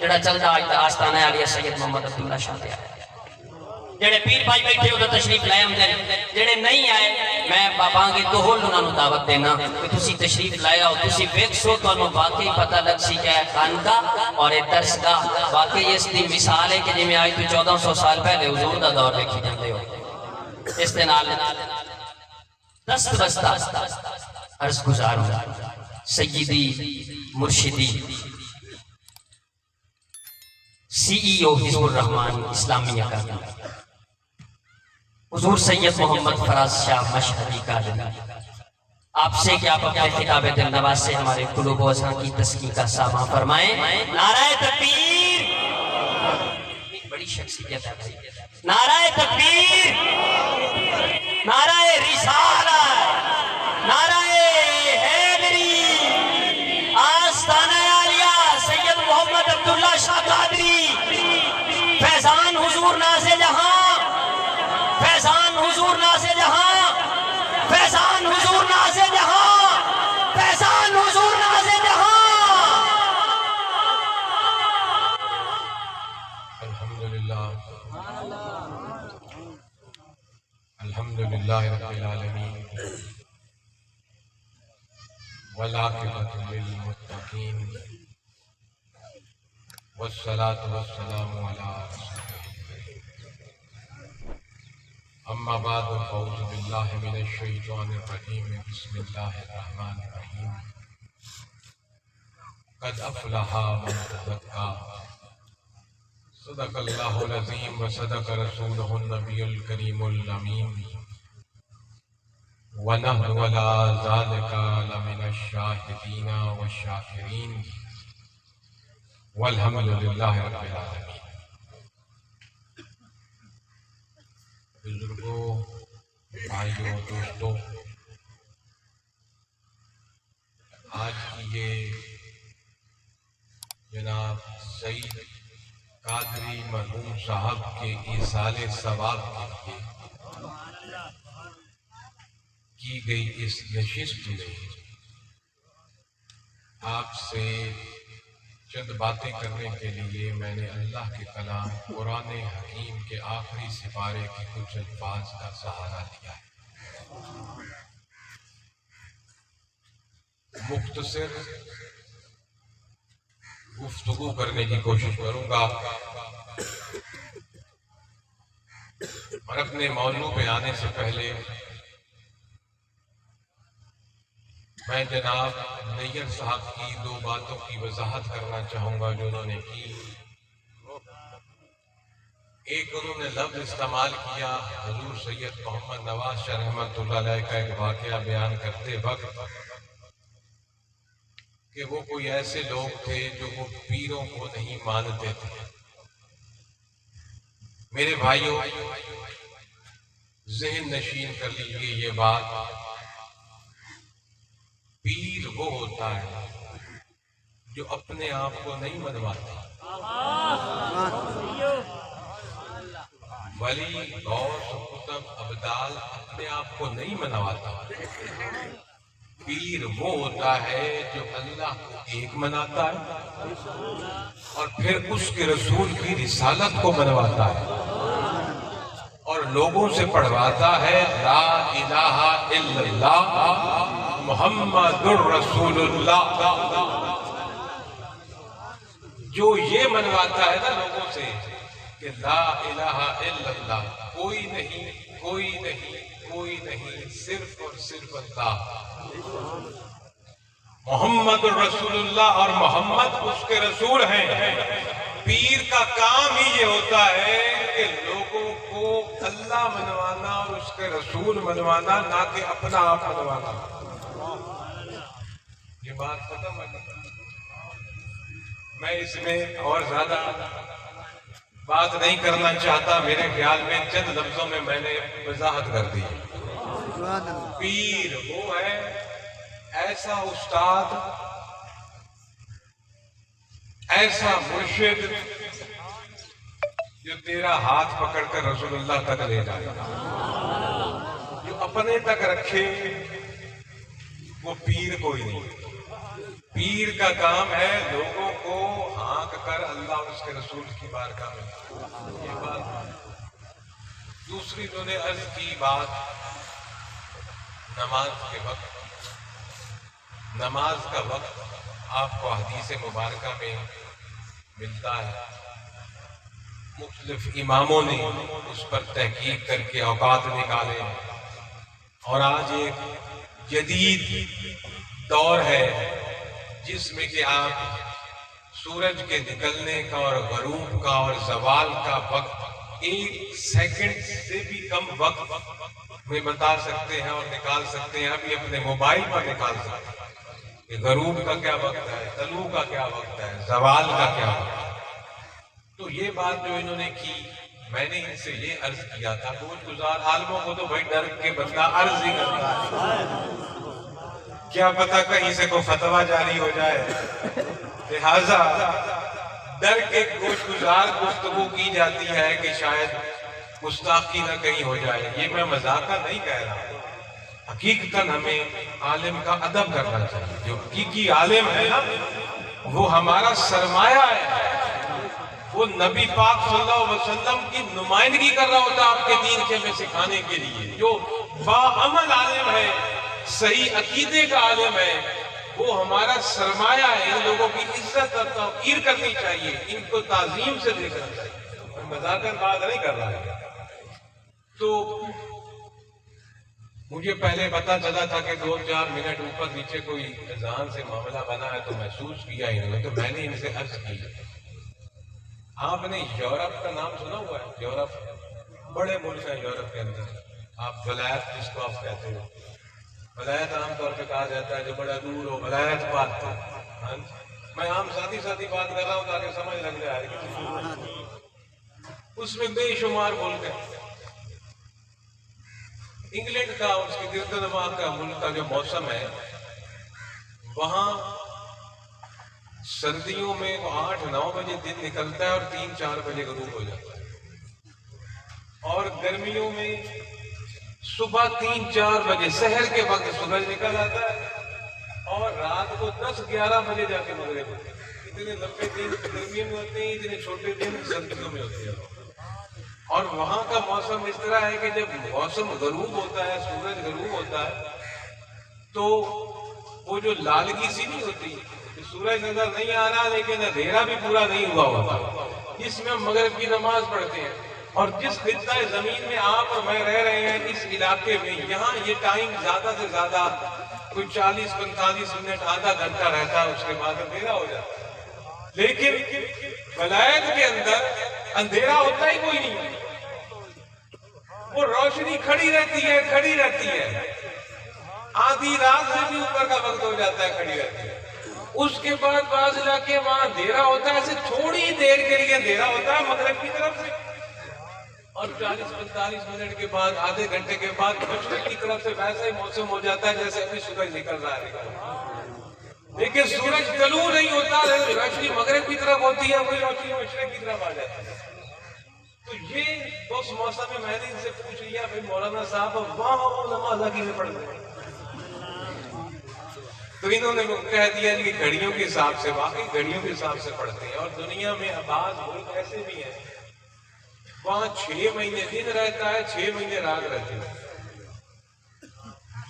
جڑا چلدا اج دا آستانہ علی سید محمد عبداللہ شاہ تے آیا جڑے پیر بھائی بیٹھے ہو تشریف لائے ہوندے جڑے نہیں آئے میں بابا کے دو ہول انہاں نوں دعوت دینا کہ تسی تشریف لائے ہو تسی ویکھو تانوں واقعی پتہ لگ سی کہ خانقاہ اور درس گاہ واقعی اس دی مثال ہے کہ جویں آج تو 1400 سال پہلے حضور دا دور دیکھی جاندے ہو اس دے نال دست بستہ عرض گزار ہوں سیدی مرشدی سی ای او حزب الرحمن اسلامی اکیڈمی حضور سید محمد فراز شاہ مشہدی قادری آپ سے کہ آپ اپنے خطاب دل نواز سے ہمارے قلوب و اذہان کی تسکین کا سامان فرمائیں نعرہ تکبیر بڑی شخصیت ہے بھائی نعرہ تکبیر نعرہ رسالت نعرہ حیدری آستانہ عالیہ سید محمد عبداللہ شاہ قادری فیضان حضور ناز جہاں فیضان حضور ناز جہاں فیضان حضور ناز جہاں فیضان حضور ناز جہاں الحمدللہ رب العالمین والعاقبۃ للمتقین والصلاة والسلام علی رسول اما بعد فاعوذ باللہ من الشیطان الرجیم بسم اللہ الرحمن الرحیم قد افلح من تزکا صدق اللہ العظیم وصدق رسولہ النبی الکریم الامین ونحن علی ذلک لمن الشاہدین والشاکرین والحمدللہ رب العالمین۔ بزرگوں، بھائیوں، دوستوں، آج کی یہ جناب سعید قادری مرحوم صاحب کے ایصال ثواب کے لیے کی گئی اس نشست میں آپ سے چند باتیں کرنے کے لیے میں نے اللہ کے کلام قرآن حکیم کے آخری سپارے کے کچھ الفاظ کا سہارا لیا ہے۔ مختصر گفتگو کرنے کی کوشش کروں گا اور اپنے موضوع پہ آنے سے پہلے میں جناب نیّر صاحب کی دو باتوں کی وضاحت کرنا چاہوں گا جو انہوں نے کی۔ ایک انہوں نے لفظ استعمال کیا حضور سید محمد نواز شاہ رحمۃ اللہ علیہ کا ایک واقعہ بیان کرتے وقت کہ وہ کوئی ایسے لوگ تھے جو وہ پیروں کو نہیں مانتے تھے۔ میرے بھائیوں، ذہن نشین کر لیجیے یہ بات، پیر وہ ہوتا ہے جو اپنے آپ کو نہیں منواتا، ولی غوث قطب ابدال اپنے آپ کو نہیں منواتا، پیر وہ ہوتا ہے جو اللہ کو ایک مناتا ہے اور پھر اس کے رسول کی رسالت کو منواتا ہے اور لوگوں سے پڑھواتا ہے لا الہ الا اللہ محمد الرسول اللہ۔ جو یہ منواتا ہے نا لوگوں سے کہ لا الہ الا اللہ، کوئی نہیں کوئی نہیں کوئی نہیں، صرف اور صرف اللہ، محمد الرسول اللہ، اور محمد اس کے رسول ہیں۔ پیر کا کام ہی یہ ہوتا ہے کہ لوگوں کو اللہ منوانا اور اس کے رسول منوانا، نہ کہ اپنا آپ منوانا۔ یہ بات ختم ہے۔ میں اس میں اور زیادہ بات نہیں کرنا چاہتا، میرے خیال میں چند لفظوں میں میں نے وضاحت کر دی۔ پیر وہ ہے ایسا استاد، ایسا مرشد جو تیرا ہاتھ پکڑ کر رسول اللہ تک لے جائے، جو اپنے تک رکھے، وہ پیر کوئی نہیں۔ پیر کا کام ہے لوگوں کو ہانک کر اللہ اور اس کے رسول کی بارگاہ میں یہ بات۔ دوسری انہوں نے عرض کی بات نماز کے وقت، نماز کا وقت آپ کو حدیث مبارکہ میں ملتا ہے، مختلف اماموں نے اس پر تحقیق کر کے اوقات نکالے، اور آج ایک جدید دور ہے جس میں کہ آپ سورج کے نکلنے کا اور غروب کا اور زوال کا وقت ایک سیکنڈ سے بھی کم وقت میں بتا سکتے ہیں اور نکال سکتے ہیں، ابھی اپنے موبائل پر نکال سکتے ہیں کہ غروب کا کیا وقت ہے، طلوع کا کیا وقت ہے، زوال کا کیا وقت ہے۔ تو یہ بات جو انہوں نے کی، میں نے ان سے یہ عرض کیا تھا، بوجھ گزار عالموں کو تو بھائی ڈر کے بندہ عرض ہی کرتا ہے، کیا پتہ کہیں سے کوئی فتویٰ جاری ہو جائے، لہذا ڈر کے گوش گزار گفتگو کی جاتی ہے کہ شاید گستاخی نہ کہیں ہو جائے۔ یہ میں مذاقہ نہیں کہہ رہا، حقیقتاً ہمیں عالم کا ادب کرنا چاہیے۔ جو حقیقی عالم ہے نا وہ ہمارا سرمایہ ہے، وہ نبی پاک صلی اللہ علیہ وسلم کی نمائندگی کر رہا ہوتا ہے آپ کے دین کے میں سکھانے کے لیے۔ جو باعمل عالم ہے، صحیح عقیدے کا عالم ہے، وہ ہمارا سرمایہ ہے۔ ان لوگوں کی عزت اور توقیر کرنی چاہیے، ان کو تعظیم سے دیکھنا چاہیے۔ میں مذاکر بات نہیں کر رہا ہے۔ تو مجھے پہلے پتا چلا تھا کہ 2-4 منٹ اوپر نیچے کوئی اذان سے معاملہ بنا ہے، تو محسوس کیا انہوں نے، تو میں نے ان سے عرض کی، آپ نے یورپ کا نام سنا ہوا ہے؟ یورپ بڑے ملک ہیں، یورپ کے اندر آپ ولایت جس کو آپ کہتے ہو، ولایت عام طور پہ کہا جاتا ہے جو بڑا دور ہو، ولایت بات ہے۔ میں عام ساتھی بات کر رہا ہوں تاکہ سمجھ لگ جائے گی۔ اس میں بے شمار ملک ہے۔ انگلینڈ کا، اس کے گرد و نواح کا ملک کا جو موسم ہے، وہاں سردیوں میں 8-9 بجے دن نکلتا ہے اور 3-4 بجے غروب ہو جاتا ہے، اور گرمیوں میں صبح 3-4 بجے سحر کے وقت سورج نکل آتا ہے اور رات کو 10-11 بجے جا کے مغرب ہوتا ہے۔ اتنے لمبے دن گرمیوں میں ہوتے ہیں، اتنے چھوٹے دن سردیوں میں ہوتے ہیں۔ اور وہاں کا موسم اس طرح ہے کہ جب موسم غروب ہوتا ہے، سورج غروب ہوتا ہے، تو وہ جو لالگی سی نہیں ہوتی، سورج نظر نہیں آ رہا لیکن اندھیرا بھی پورا نہیں ہوا ہوتا، جس میں ہم مغرب کی نماز پڑھتے ہیں۔ اور جس خطہ زمین میں آپ اور میں رہ رہے ہیں، اس علاقے میں، یہاں یہ ٹائم زیادہ سے زیادہ کوئی 40-45 منٹ، آدھا گھنٹہ رہتا ہے، اس کے بعد اندھیرا ہو جاتا ہے۔ لیکن ولایت کے اندر اندھیرا ہوتا ہی کوئی نہیں، وہ روشنی کھڑی رہتی ہے، آدھی رات سے بھی اوپر کا وقت ہو جاتا ہے، کھڑی رہتی ہے۔ اس کے بعد بعض علاقے وہاں اندھیرا ہوتا ہے، ایسے تھوڑی دیر کے لیے اندھیرا ہوتا ہے مغرب کی طرف سے، اور 40-45 منٹ کے بعد، آدھے گھنٹے کے بعد مشرق کی طرف سے ویسا ہی موسم ہو جاتا ہے جیسے ابھی سورج نکل رہا ہے۔ لیکن سورج طلوع نہیں ہوتا، روشنی مغرب کی طرف ہوتی ہے، وہی روشنی مشرق کی طرف آ جاتی ہے۔ تو یہ اس موسم میں میں نے ان سے پوچھ لیا، بھائی مولانا صاحب وہاں علماء اللہ کی میں پڑھتے ہیں، تو انہوں نے کہہ دیا کہ گھڑیوں کے حساب سے، واقعی گھڑیوں کے حساب سے پڑھتے ہیں۔ اور دنیا میں بعض ملک ایسے بھی ہیں وہاں 6 مہینے دن رہتا ہے، 6 مہینے رات رہتی ہے،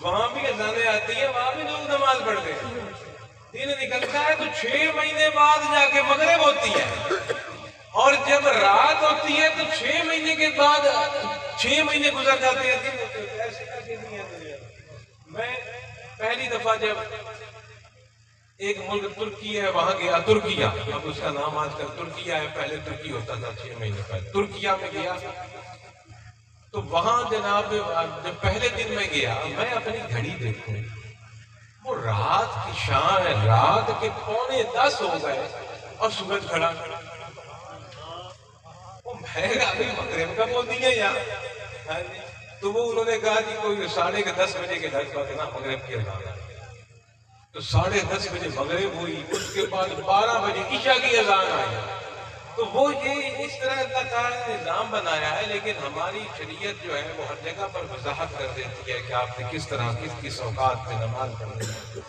وہاں بھی اذانیں آتی ہیں، وہاں بھی لوگ نماز پڑھتے ہیں، دن نکلتا ہے تو 6 مہینے بعد جا کے مغرب ہوتی ہے، اور جب رات ہوتی ہے تو 6 مہینے کے بعد 6 مہینے گزر جاتے ہیں، دن ہوتے ہیں۔ ایسے کرتے نہیں ہے دنیا میں۔ پہلی دفعہ جب ایک ملک ترکی ہے وہاں گیا، ترکیہ، اب اس کا نام آج کل ترکیہ ہے، پہلے ترکی ہوتا تھا 6 مہینے پہلے، ترکیہ میں گیا تو وہاں جناب جب پہلے دن میں گیا، میں اپنی گھڑی دیکھوں، وہ رات کی شان ہے، رات کے 9:45 ہو گئے اور سورج کھڑا، وہ میں ابھی مغرب کا بول دیا یار۔ تو وہ انہوں نے کہا کہ کوئی 10:30 بجے کے لگ بھگ نا مغرب کی اذان، تو 10:30 بجے مغرب ہوئی، اس کے بعد 12 بجے عشاء کی اذان آئی۔ تو وہ یہ اس طرح اللہ تعالیٰ نے نظام بنایا ہے، لیکن ہماری شریعت جو ہے وہ ہر جگہ پر وضاحت کر دیتی ہے کہ آپ نے کس طرح کس اوقات میں نماز پڑھنی ہے۔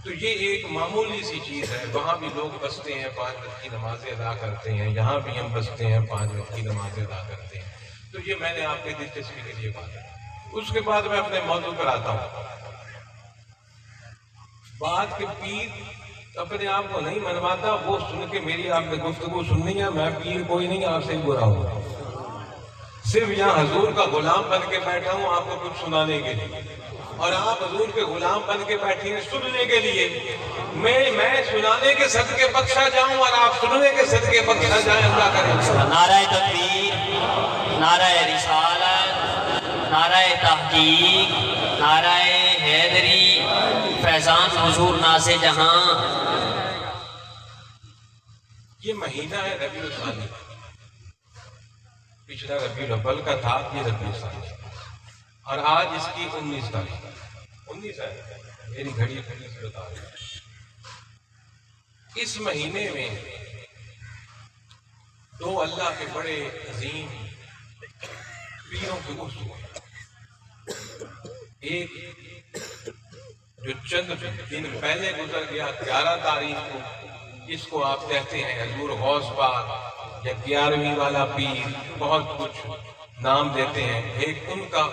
تو یہ ایک معمولی سی چیز ہے. وہاں بھی لوگ بستے ہیں 5 وقت کی نمازیں ادا کرتے ہیں, یہاں بھی ہم بستے ہیں 5 وقت کی نمازیں ادا کرتے ہیں. تو یہ میں نے آپ کے دلچسپی کے لیے بات ہے. اس کے بعد میں اپنے موضوع پر آتا ہوں. بات کہ پیر اپنے آپ کو نہیں منواتا, وہ سن کے میری آپ نے گفتگو سننی ہے. میں پیر کوئی نہیں, آپ سے برا ہوں. صرف یہاں حضور کا غلام بن کے بیٹھا ہوں آپ کو کچھ سنانے کے لیے, اور آپ حضور کے غلام بن کے بیٹھے ہیں سننے کے لیے. میں سنانے کے صدقے بخشا جاؤں اور آپ سننے کے صدقے بخشا جائیں. اللہ کرے. نعرہ تکبیر, نعرہ رسالت, نعرہ تحقیق, نعرہ حیدری, فیضان حضور ناز جہاں. یہ مہینہ ہے ربیع الثانی. پچھلا ربیع الاول کا تھا, یہ ربیع الثانی, اور آج اس کی 19 تاریخ. 19 ہے, میری گھڑی سے بتا رہی ہے. اس مہینے میں 2 اللہ کے بڑے عظیم پیروں کے عرس ہوئے. ایک جو چند دن پہلے گزر گیا 11 تاریخ کو, جس کو آپ کہتے ہیں حضور غوث پاک یا 11ویں والا پیر, بہت کچھ نام دیتے ہیں. ایک ان کا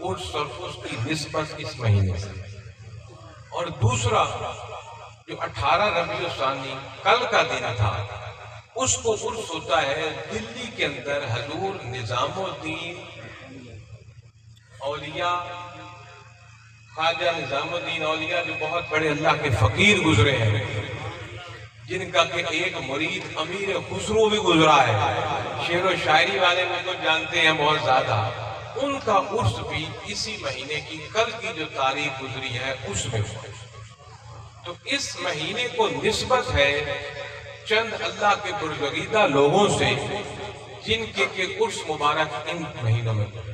عرس اور اس کی نسبت اس مہینے سے. اور دوسرا جو 18 ربیع الثانی کل کا دن تھا, اس کو عرس ہوتا ہے دلی کے اندر حضور نظام الدین اولیاء, خواجہ نظام الدین اولیاء, جو بہت بڑے اللہ کے فقیر گزرے ہیں, جن کا کہ ایک مرید امیر خسرو بھی گزرا ہے. شعر و شاعری والے میں تو جانتے ہیں بہت زیادہ. ان کا عرس بھی اسی مہینے کی کل کی جو تاریخ گزری ہے اس میں ہوا. تو اس مہینے کو نسبت ہے چند اللہ کے برگزیدہ لوگوں سے, جن کے عرس مبارک ان مہینوں میں گزرے.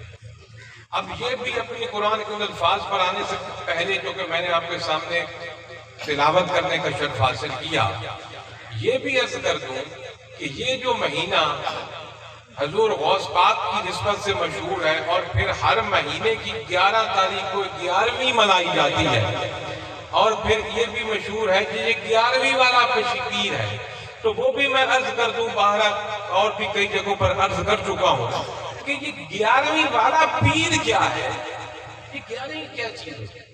اب یہ بھی اپنی قرآن کے الفاظ پر آنے سے پہلے, جو کہ میں نے آپ کے سامنے تلاوت کرنے کا شرف حاصل کیا, یہ بھی عرض کر دوں کہ یہ جو مہینہ حضور غوث پاک کی نسبت سے مشہور ہے, اور پھر ہر مہینے کی 11 تاریخ کو 11ویں منائی جاتی ہے, اور پھر یہ بھی مشہور ہے کہ یہ 11ویں والا پیر ہے. تو وہ بھی میں عرض کر دوں, باہر اور بھی کئی جگہوں پر عرض کر چکا ہوں کہ یہ 11ویں والا پیر کیا ہے. یہ 11ویں کیا چیز ہے؟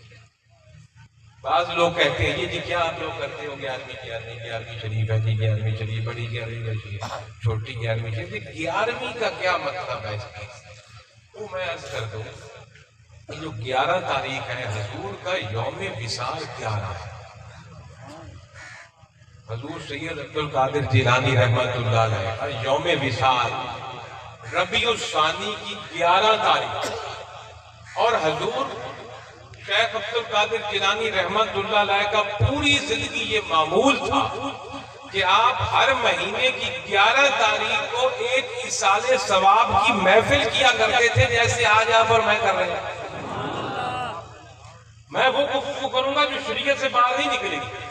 بعض لوگ کہتے ہیں یہ جی کیا آپ لوگ کرتے ہو 11ویں شریف ہے جی, 11ویں شریف, بڑی 11ویں شریف, چھوٹی 11ویں شریف. 11ویں کا کیا مطلب ہے اس کی؟ وہ میں عرض کر دوں کہ جو 11 تاریخ ہے حضور کا یوم وصال 11 ہے. حضور سید عبد القادر جیلانی رحمۃ اللہ علیہ کا یوم وصال ربیع الثانی کی 11 تاریخ, اور حضور شیخ عبد القادر جیلانی رحمۃ اللہ علیہ کا پوری زندگی یہ معمول تھا کہ آپ ہر مہینے کی 11 تاریخ کو ایک ایصال ثواب کی محفل کیا کرتے تھے, جیسے آج آپ اور میں کر رہے ہیں. میں وہ گفتگو کروں گا جو شریعت سے باہر نہیں نکلے گی,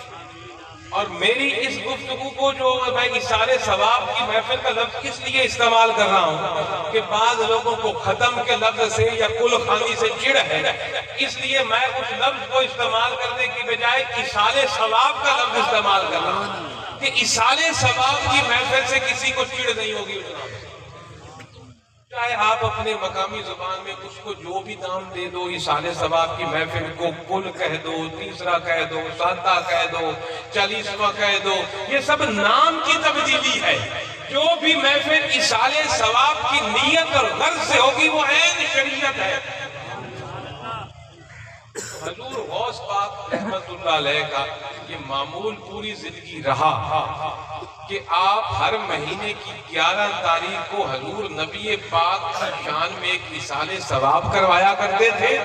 اور میری اس گفتگو کو جو میں ایصال ثواب کی محفل کا لفظ اس لیے استعمال کر رہا ہوں کہ بعض لوگوں کو ختم کے لفظ سے یا کل خانی سے چڑ ہے, اس لیے میں اس لفظ کو استعمال کرنے کی بجائے ایصال ثواب کا لفظ استعمال کر رہا ہوں کہ ایصال ثواب کی محفل سے کسی کو چڑ نہیں ہوگی. چاہے آپ اپنے مقامی زبان میں اس کو جو بھی نام دے دو, ایصال ثواب کی محفل کو کل کہہ دو, تیسرا کہہ دو, ساتہ کہہ دو, 40واں کہہ دو, یہ سب نام کی تبدیلی ہے. جو بھی محفل ایصال ثواب کی نیت اور غرض سے ہوگی وہ عین شریعت ہے. حضور غوث پاک رحمت اللہ علیہ کا یہ معمول پوری زندگی رہا کہ آپ ہر مہینے کی 11 تاریخ کو حضور نبی پاک کی شان میں ایک ایصال ثواب کروایا کرتے تھے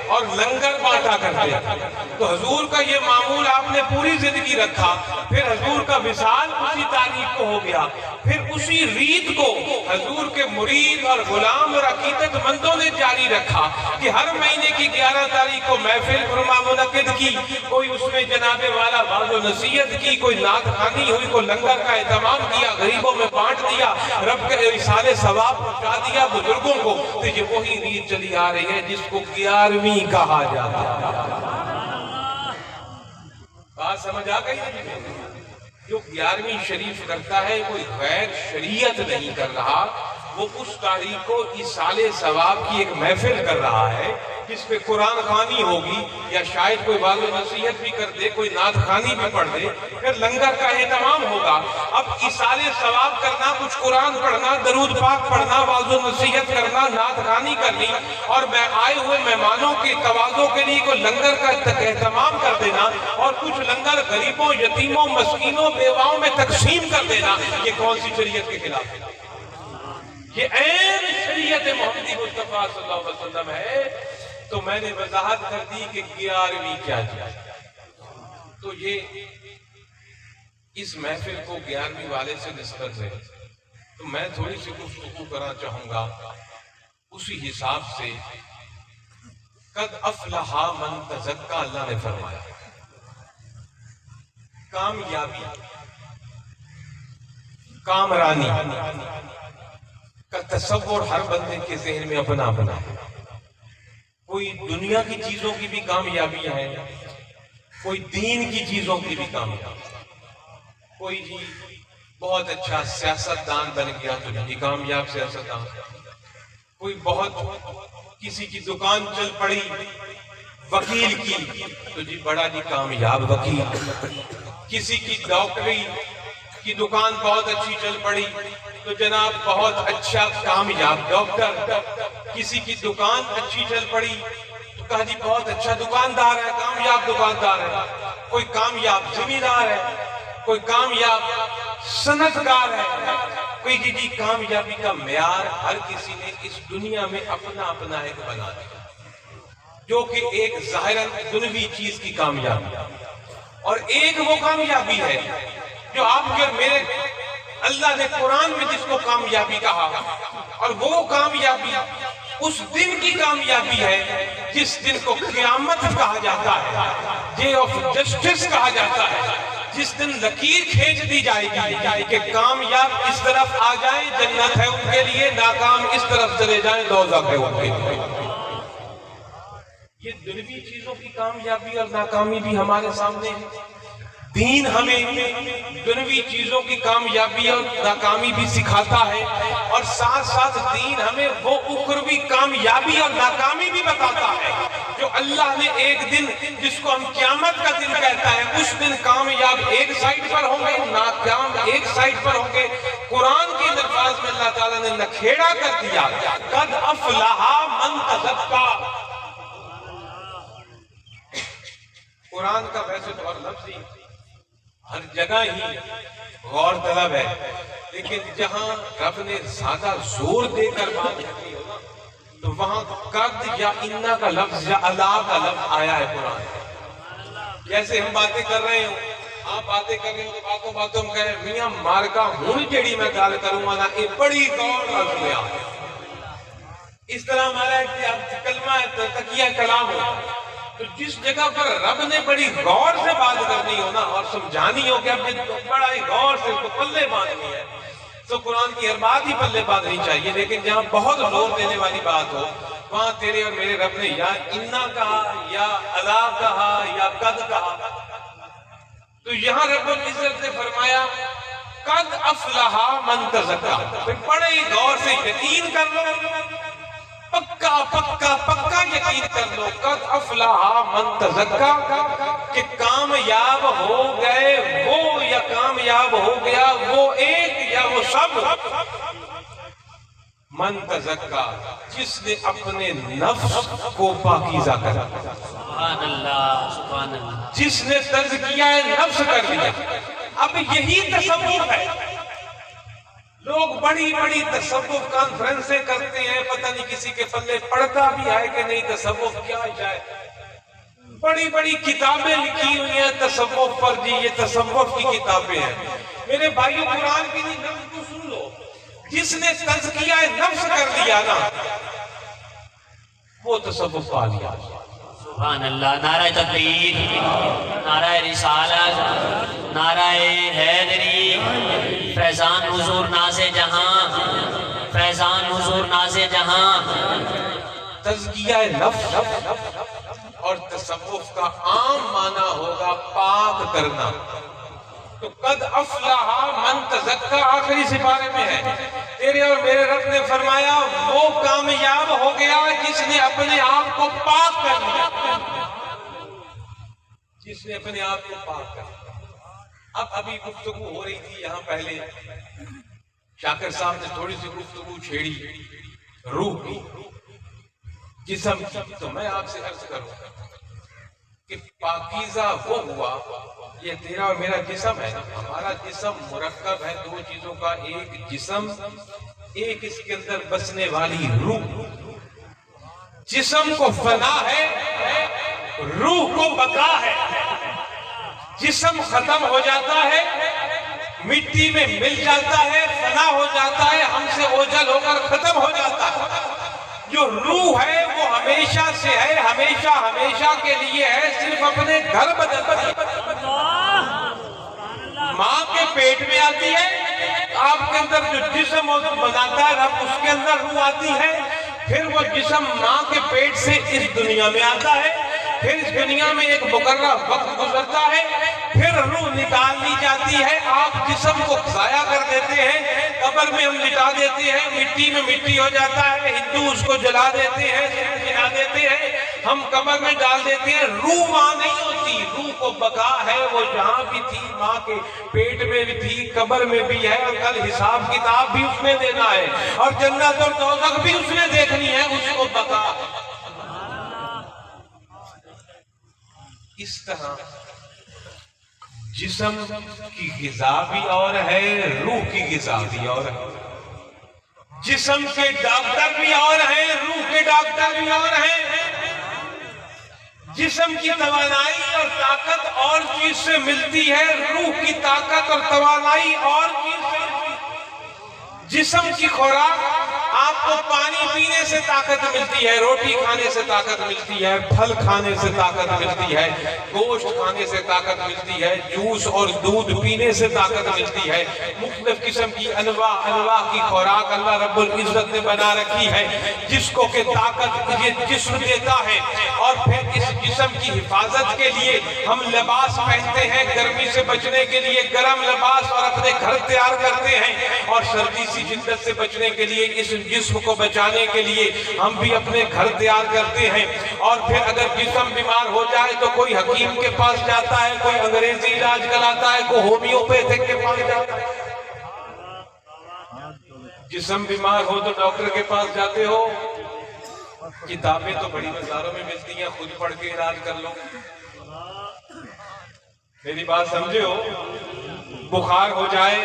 اور لنگر بانٹا کرتے تھے. تو حضور کا یہ معمول آپ نے پوری زندگی رکھا. پھر حضور کا وصال اسی تاریخ کو ہو گیا. پھر اسی ریت کو حضور کے مرید اور غلام اور عقیدت مندوں نے جاری رکھا کہ ہر مہینے کی 11 تاریخ کو محفل فرما منعقد کی, کوئی اس میں جناب والا واعظ و نصیحت کی, کوئی نعت خوانی ہوئی, کوئی لنگر کا اہتمام کیا, غریبوں میں بانٹ دیا, رب کے ایصال ثواب پہنچا دیا بزرگوں کو. تو یہ وہی ریت چلی آ رہی ہے جس کو 11ویں کہا جاتا ہے. بات سمجھ آ گئی؟ جو 11ویں شریف کرتا ہے کوئی غیر شریعت نہیں کر رہا، وہ اس تاریخ کو ایصال ثواب کی ایک محفل کر رہا ہے جس پہ قرآن خوانی ہوگی، یا شاید کوئی واض و نصیحت بھی کر دے، کوئی نعت خوانی بھی پڑھ دے، پھر لنگر کا اہتمام ہوگا۔ اب ایصال ثواب کرنا، کچھ قرآن پڑھنا، درود پاک پڑھنا، واض و نصیحت کرنا، نعت خوانی کرنی، اور میں آئے ہوئے مہمانوں کے تواضع کے لیے کوئی لنگر کا اہتمام کر دینا، اور کچھ لنگر غریبوں، یتیموں، مسکینوں، بیواؤں میں تقسیم کر دینا، یہ کون سی شریعت کے خلاف ہے؟ یہ عین شریعت محمدی مصطفیٰ صلی اللہ علیہ وسلم ہے۔ تو میں نے وضاحت کر دی کہ 11ویں کیا چیز، تو یہ اس محفل کو 11ویں والے سے نسبت ہے، تو میں تھوڑی سی گفتگو کرنا چاہوں گا اسی حساب سے۔ قد افلح من تزکا، اللہ نے فرمایا کامیابی، کامرانی کا تصور ہر بندے کے ذہن میں اپنا اپنا ہے۔ کوئی دنیا کی چیزوں کی بھی کامیابی ہے، کوئی دین کی چیزوں کی بھی کامیابی، کوئی جی بہت اچھا سیاستدان بن گیا تو جی کامیاب سیاستدان، کوئی بہت کسی کی دکان چل پڑی وکیل کی تو جی بڑا جی کامیاب وکیل، کسی کی ڈاکٹری کی دکان بہت اچھی چل پڑی تو جناب بہت اچھا کامیاب ڈاکٹر، کسی کی دکان اچھی چل پڑی تو کہا جی بہت اچھا دکاندار ہے، کامیاب دکاندار ہے، کوئی کامیاب زمیندار ہے، کوئی کامیاب صنعتکار ہے، کوئی جی کامیابی کا معیار ہر کسی نے اس دنیا میں اپنا اپنا ایک بنا دیا، جو کہ ایک ظاہراً دنیوی چیز کی کامیابی، اور ایک وہ کامیابی ہے جو آپ کے میرے اللہ نے قرآن میں جس کو کامیابی کہا، اور وہ کامیابی اس دن کی کامیابی ہے جس دن کو قیامت کہا جاتا ہے، ڈے آف جسٹس کہا جاتا ہے، جس دن لکیر کھینچ دی جائے گی کہ کامیاب اس طرف آ جائیں جنت ہے ان کے لیے، ناکام اس طرف چلے جائیں دوزخ ہے ان کے لیے۔ یہ دنیوی چیزوں کی کامیابی اور ناکامی بھی ہمارے سامنے ہے۔ دین ہمیں دنیوی چیزوں کی کامیابی اور ناکامی بھی سکھاتا ہے، اور ساتھ ساتھ دین ہمیں وہ اخروی کامیابی اور ناکامی بھی بتاتا ہے جو اللہ نے ایک دن جس کو ہم قیامت کا دن کہتا ہے، اس دن کامیاب ایک سائٹ پر ہوں گے، ناکام ایک سائٹ پر ہوں گے۔ قرآن کے الفاظ میں اللہ تعالیٰ نے نکھیڑا کر دیا، قد افلح من تزکا۔ قرآن کا ویسے تو ہر لفظ ہر جگہ ہی غور طلب ہے، لیکن جہاں رب نے زیادہ زور دے کر بات کرنی ہو نا تو وہاں قد یا انا کا لفظ یا الا کا لفظ آیا ہے قرآن۔ جیسے ہم باتیں کر رہے ہوں، آپ باتیں کر رہے ہوں تو باتوں باتوں میں کہیں میاں مارکا ہوں جیڑی میں گال کروں گا نا یہ بڑی غور لفظ میں آ اس طرح ہمارا ایک کلمہ ہے تقیہ کلام ہو، تو جس جگہ پر رب نے بڑی غور سے بات کرنی ہو نا اور سمجھانی ہو کہ اب بڑا ہی غور سے اس کو پلے باندھنی ہے تو قرآن کی ہر بات ہی پلے باندھنی چاہیے، لیکن جہاں بہت زور دینے والی بات ہو وہاں تیرے اور میرے رب نے یا انا کہا یا الا کہا یا قد کہا، تو یہاں رب العزت نے فرمایا قد افلح من تزکا، بڑے ہی غور سے یقین کر لو، پکا پکا پکا یقین کر لو، قد افلح من تزکا، کہ کامیاب ہو گئے وہ یا کامیاب ہو گیا وہ ایک یا وہ سب، من تزکا جس نے اپنے نفس کو پاکیزہ کر دیا، سبحان اللہ سبحان اللہ، جس نے تزکیہ نفس کر دیا۔ اب یہی تصوف ہے، لوگ بڑی بڑی تصوف کانفرنسیں کرتے ہیں، پتہ نہیں کسی کے پلے پڑتا بھی ہے کہ نہیں تصوف کیا جائے، بڑی بڑی کتابیں لکھی ہوئی ہیں تصوف پر، جی یہ تصوف کی کتابیں ہیں۔ میرے بھائیو قرآن کی لفظ کو سن لو، جس نے تزکیہ نفس کر دیا نا وہ تصوف پا لیا۔ سبحان اللہ، نعرہ تکبیر، نعرہ رسالت، نعرہ حیدری، فیضان حضور ناز جہاں، فیضان حضور ناز جہاں۔ تزکیہ نفس اور تصوف کا عام معنی ہوگا پاک کرنا. تو قد افلح من تزکا آخری سپارے میں ہے. تیرے اور میرے رب نے فرمایا وہ کامیاب ہو گیا جس نے اپنے آپ کو پاک کر لیا. جس نے اپنے آپ کو پاک کر لیا. اب ابھی گفتگو ہو رہی تھی یہاں پہلے شاکر صاحب نے تھوڑی سی گفتگو چھیڑی روح کی، جسم کی. تو میں آپ سے عرض کروں کہ پاکیزہ وہ ہوا، یہ تیرا اور میرا جسم ہے. ہمارا جسم مرکب ہے دو چیزوں کا، ایک جسم، ایک اس کے اندر بسنے والی روح. جسم کو فنا ہے، روح کو بقا ہے. جسم ختم ہو جاتا ہے، مٹی میں مل جاتا ہے، فنا ہو جاتا ہے، ہم سے اوجھل ہو کر ختم ہو جاتا ہے. جو روح ہے وہ ہمیشہ سے ہے، ہمیشہ ہمیشہ کے لیے ہے، صرف اپنے گھر بدلتی ہے. ماں کے پیٹ میں آتی ہے، آپ کے اندر جو جسم بناتا ہے رب، اس کے اندر روح آتی ہے. پھر وہ جسم ماں کے پیٹ سے اس دنیا میں آتا ہے، پھر اس دنیا میں ایک مقررہ وقت گزرتا ہے، پھر روح نکال لی جاتی ہے. آپ جسم کو ضائع کر دیتے ہیں، قبر میں ہم لٹا دیتے ہیں، مٹی میں مٹی ہو جاتا ہے. ہندو اس کو جلا دیتے ہیں، جلا دیتے ہیں، ہم قبر میں ڈال دیتے ہیں. روح وہاں نہیں ہوتی. روح کو بقا ہے، وہ جہاں بھی تھی، ماں کے پیٹ میں بھی تھی، قبر میں بھی ہے، اور کل حساب کتاب بھی اس نے دینا ہے، اور جنت اور دوزخ بھی اس نے دیکھنی ہے. اس کو بقا. اس طرح جسم کی غذا بھی اور ہے، روح کی غذا بھی اور ہے. جسم کے ڈاکٹر بھی اور ہیں، روح کے ڈاکٹر بھی اور ہیں. جسم کی توانائی اور طاقت اور چیز سے ملتی ہے، روح کی طاقت اور توانائی اور چیز سے ملتی ہے. جسم کی خوراک آپ کو پانی پینے سے طاقت ملتی ہے، روٹی کھانے سے طاقت ملتی ہے، پھل کھانے سے طاقت ملتی ہے، گوشت کھانے سے طاقت ملتی ہے، جوس اور دودھ پینے سے طاقت ملتی ہے. مختلف قسم کی انواع کی خوراک اللہ رب العزت نے بنا رکھی ہے، جس کو کہ طاقت یہ جسم دیتا ہے. اور پھر اس جسم کی حفاظت کے لیے ہم لباس پہنتے ہیں، گرمی سے بچنے کے لیے گرم لباس اور اپنے گھر تیار کرتے ہیں، اور سردی سی شدت سے بچنے کے لیے اس جسم کو بچانے کے لیے ہم بھی اپنے گھر تیار کرتے ہیں. اور پھر اگر جسم بیمار ہو جائے تو کوئی حکیم کے پاس جاتا ہے، کوئی انگریزی علاج کراتا ہے، کوئی ہومیوپیتھک کے پاس جاتا ہے. جسم بیمار ہو تو ڈاکٹر کے پاس جاتے ہو. کتابیں تو بڑی بازاروں میں ملتی ہیں، خود پڑھ کے علاج کر لو. میری بات سمجھے ہو؟ بخار ہو جائے،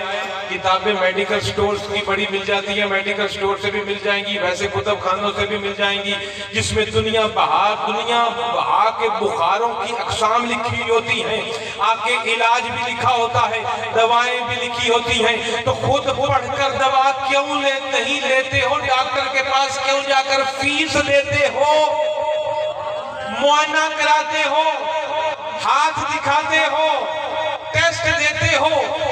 کتابیں میڈیکل سٹورز کی بڑی مل جاتی ہیں، میڈیکل سٹور سے بھی مل جائیں گی، ویسے کتب خانوں سے بھی مل جائیں گی، جس میں دنیا بہار کے بخاروں کی اقسام لکھی ہوتی ہیں، آپ کے علاج بھی لکھا ہوتا ہے، دوائیں بھی لکھی ہوتی ہیں. تو خود پڑھ کر دوا کیوں نہیں لیتے ہو؟ ڈاکٹر کے پاس کیوں جا کر فیس لیتے ہو؟ معائنہ کراتے ہو، ہاتھ دکھاتے ہو، ٹیسٹ دیتے ہو،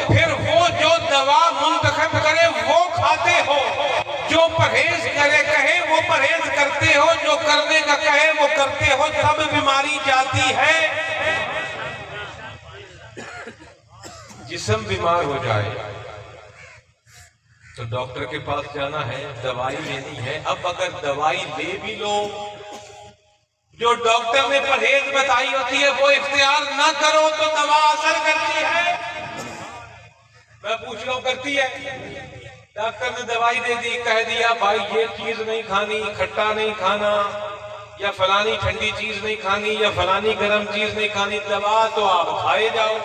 پھر وہ جو دوا منتخب کرے وہ کھاتے ہو، جو پرہیز کرے کہے وہ پرہیز کرتے ہو، جو کرنے کا کہے وہ کرتے ہو، تب بیماری جاتی ہے. جسم بیمار ہو جائے تو ڈاکٹر کے پاس جانا ہے، دوائی لینی ہے. اب اگر دوائی لے بھی لو، جو ڈاکٹر نے پرہیز بتائی ہوتی ہے وہ اختیار نہ کرو تو دوا اثر کرتی ہے. میں پوچھ رہا ہوں کرتی ہے؟ ڈاکٹر نے دوائی دے دی، کہہ دیا بھائی یہ چیز نہیں کھانی، کھٹا نہیں کھانا، یا فلانی ٹھنڈی چیز نہیں کھانی، یا فلانی گرم چیز نہیں کھانی. دوا تو آپ کھائے جاؤ،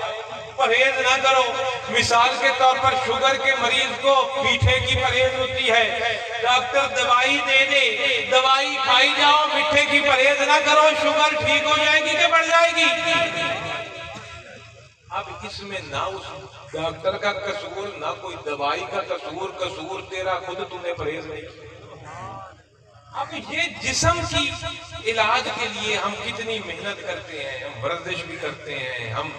پرہیز نہ کرو. مثال کے طور پر شوگر کے مریض کو میٹھے کی پرہیز ہوتی ہے، ڈاکٹر دوائی دے دے، دوائی کھائی جاؤ، میٹھے کی پرہیز نہ کرو، شوگر ٹھیک ہو جائے گی کہ بڑھ جائے گی؟ اب اس میں نہ اس ڈاکٹر کا قصور، نہ کوئی دوائی کا قصور تیرا خود تم نے پرہیز نہیں کیا. اب یہ جسم کی علاج کے لیے ہم کتنی محنت کرتے ہیں، ہم ورزش بھی کرتے ہیں، ہم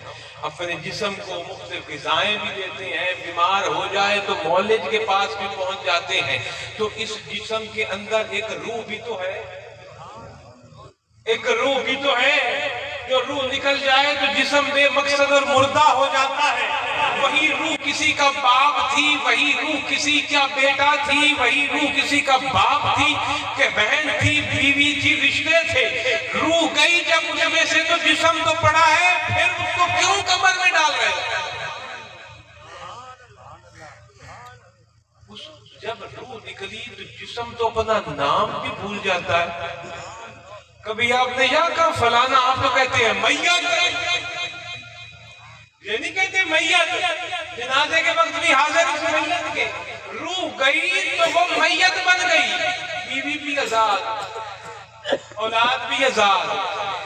اپنے جسم کو مختلف غذائیں بھی دیتے ہیں، بیمار ہو جائے تو معالج کے پاس بھی پہنچ جاتے ہیں. تو اس جسم کے اندر ایک روح بھی تو ہے. ایک روح بھی تو ہے، جو روح نکل جائے تو جسم بے مقصد اور مردہ ہو جاتا ہے۔ وہی روح کسی کا باپ تھی، وہی روح کسی کا بیٹا تھی، وہی روح کسی کا باپ تھی کہ بہن تھی، بیوی تھی، رشتے تھے۔ روح گئی جب اس میں سے تو جسم تو پڑا ہے، پھر اس کو کیوں قبر میں ڈال رہے ہیں؟ جب روح نکلی تو جسم تو اپنا نام بھی بھول جاتا ہے۔ کبھی آپ نے یہاں کہا فلانا، آپ تو کہتے ہیں میت، یہ نہیں کہتے میت، جنازے کے وقت بھی حاضر اس میت کے۔ روح گئی تو وہ میت بن گئی، بیوی بھی آزاد، اولاد بھی آزاد،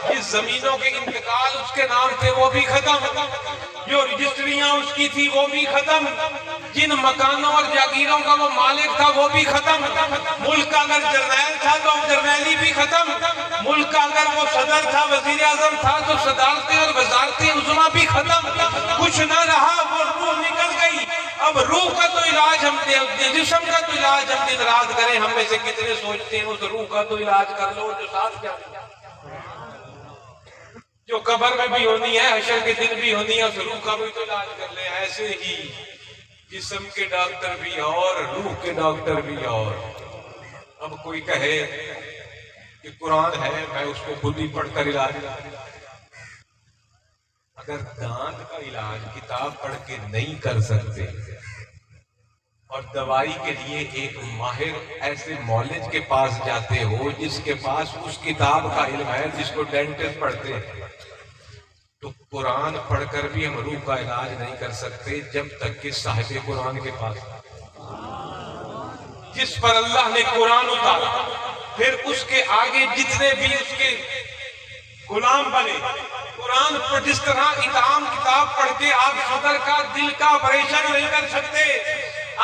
جس زمینوں کے انتقال اس کے نام تھے وہ بھی ختم، جو رجسٹریاں اس کی تھی وہ بھی ختم، جن مکانوں اور جاگیروں کا وہ مالک تھا وہ بھی ختم۔ ملک کا اگر جرنیل تھا تو جرنیلی بھی ختم، ملک کا اگر وہ صدر تھا، وزیر اعظم تھا تو صدارتیں اور وزارتیں عظمیٰ بھی ختم، کچھ نہ رہا، وہ روح نکل گئی۔ اب روح کا تو علاج ہم جسم کا تو علاج ہم دن رات کریں، ہم میں سے کتنے سوچتے ہیں اس روح کا تو علاج کر لو جو ساتھ کیا، جو قبر میں بھی ہونی ہے، حشر کے دن بھی ہونی ہے، اس روح کا بھی تو علاج کر لیں۔ ایسے ہی جسم کے ڈاکٹر بھی اور روح کے ڈاکٹر بھی اور۔ اب کوئی کہے کہ قرآن ہے، میں اس کو خود ہی پڑھ کر علاج، اگر دانت کا علاج کتاب پڑھ کے نہیں کر سکتے اور دوائی کے لیے ایک ماہر ایسے مولج کے پاس جاتے ہو جس کے پاس اس کتاب کا علم ہے، جس کو ڈینٹسٹ پڑھتے ہیں، تو قرآن پڑھ کر بھی ہم روح کا علاج نہیں کر سکتے جب تک کہ صاحب قرآن کے پاس، جس پر اللہ نے قرآن اتارا، پھر اس کے آگے جتنے بھی اس کے غلام بنے، قرآن پر جس طرح اطعام کتاب پڑھ کے آپ صدر کا دل کا آپریشن نہیں کر سکتے،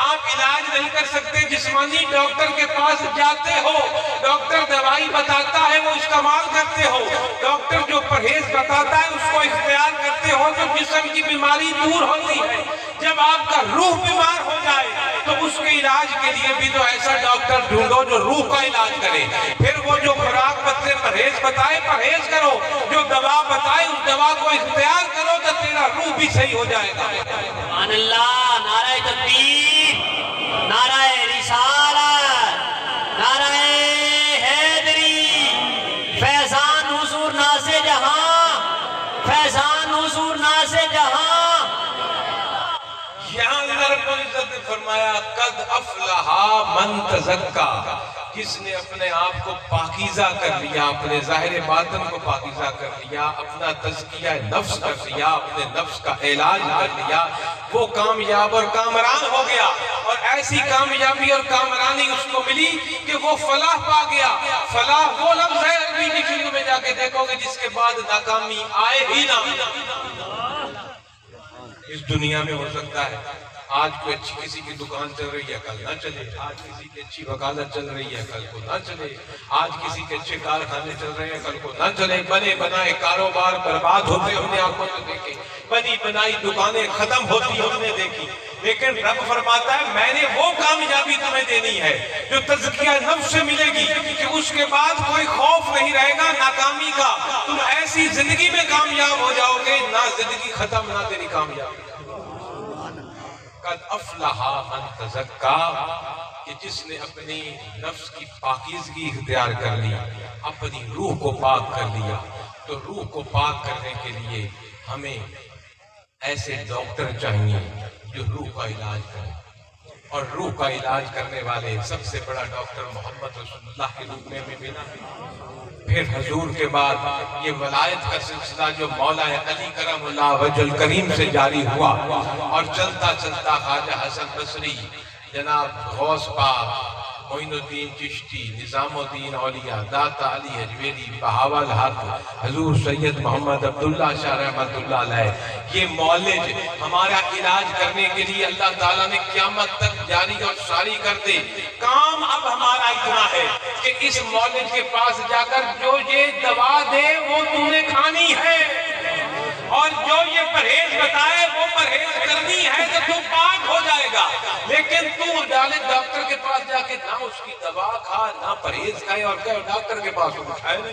آپ علاج نہیں کر سکتے، جسمانی ڈاکٹر کے پاس جاتے ہو، ڈاکٹر دوائی بتاتا ہے وہ استعمال کرتے ہو، ڈاکٹر جو پرہیز بتاتا ہے اس کو اختیار کرتے ہو تو جسم کی بیماری دور ہوتی ہے۔ جب آپ کا روح بیمار ہو جائے تو اس کے علاج کے لیے بھی تو ایسا ڈاکٹر ڈھونڈو جو روح کا علاج کرے، پھر وہ جو خوراک بتائے پرہیز بتائے پرہیز کرو، جو دوا بتائے اس دوا کو اختیار کرو تو تیرا روح بھی صحیح ہو جائے گا۔ سبحان اللہ، نعرہ تکبیر، نعرہ رسالت، نعرہ حیدری، فیضان حضور ناز جہاں، فیضان حضور ناز جہاں۔ یہاں اللہ رب العزت نے فرمایا قد افلح من تزکا، جس نے اپنے آپ کو پاکیزہ کر لیا، اپنے ظاہر باطن کو پاکیزہ کر لیا، اپنا تزکیہ نفس کر لیا، اپنے نفس کا علاج کر لیا، وہ کامیاب اور کامران ہو گیا۔ اور ایسی کامیابی اور کامرانی اس کو ملی کہ وہ فلاح پا گیا۔ فلاح وہ لفظ ہے عربی ڈکشنری میں جا کے دیکھو گے جس کے بعد ناکامی آئے ہی نہ۔ اس دنیا میں ہو سکتا ہے آج کوئی اچھی کسی کی دکان چل رہی ہے کل نہ چلے، آج کسی کی اچھی وکالت چل رہی ہے کل کو نہ چلے، آج کسی کے اچھے کارخانے چل رہے ہیں کل کو نہ چلے، بنے بنائے کاروبار برباد ہوتے ہم نے آنکھوں سے دیکھے، بنی بنائی دکانیں ختم ہوتی ہم نے دیکھی، لیکن رب فرماتا ہے میں نے وہ کامیابی تمہیں دینی ہے جو تزکیہ نفس سے ملے گی کہ اس کے بعد کوئی خوف نہیں رہے گا ناکامی کا، تم ایسی زندگی میں کامیاب ہو جاؤ گے نہ زندگی ختم نہ تیری کامیابی۔ قد افلح من تزکا، کہ جس نے اپنی نفس کی پاکیزگی اختیار کر لی، اپنی روح کو پاک کر لیا۔ تو روح کو پاک کرنے کے لیے ہمیں ایسے ڈاکٹر چاہیے جو روح کا علاج کریں، اور روح کا علاج کرنے والے سب سے بڑا ڈاکٹر محمد رسول اللہ کے روپ میں ملا۔ پھر حضور کے بعد یہ ولایت کا سلسلہ جو مولا علی کرم اللہ وجہ الکریم سے جاری ہوا، اور چلتا چلتا خواجہ حسن بصری، جناب غوث پاک، معین الدین چشتی، نظام الدین اولیاء، داتا علی حجویری، بہاول حق، حضور سید محمد عبداللہ شاہ رحمت اللہ علیہ، یہ مولج ہمارا علاج کرنے کے لیے اللہ تعالیٰ نے قیامت تک جاری اور ساری کر دے۔ کام اب ہمارا اتنا ہے کہ اس مولج کے پاس جا کر جو یہ دوا دے وہ تو نے کھانی ہے، اور جو یہ پرہیز بتائے وہ پرہیز کرنی ہے تو تو پاک ہو جائے گا۔ لیکن تو ڈاکٹر کے پاس جا کے نہ اس کی دوا کھا نہ پرہیز کھائے اور کہ ڈاکٹر کے پاس وہ کھائے نہیں،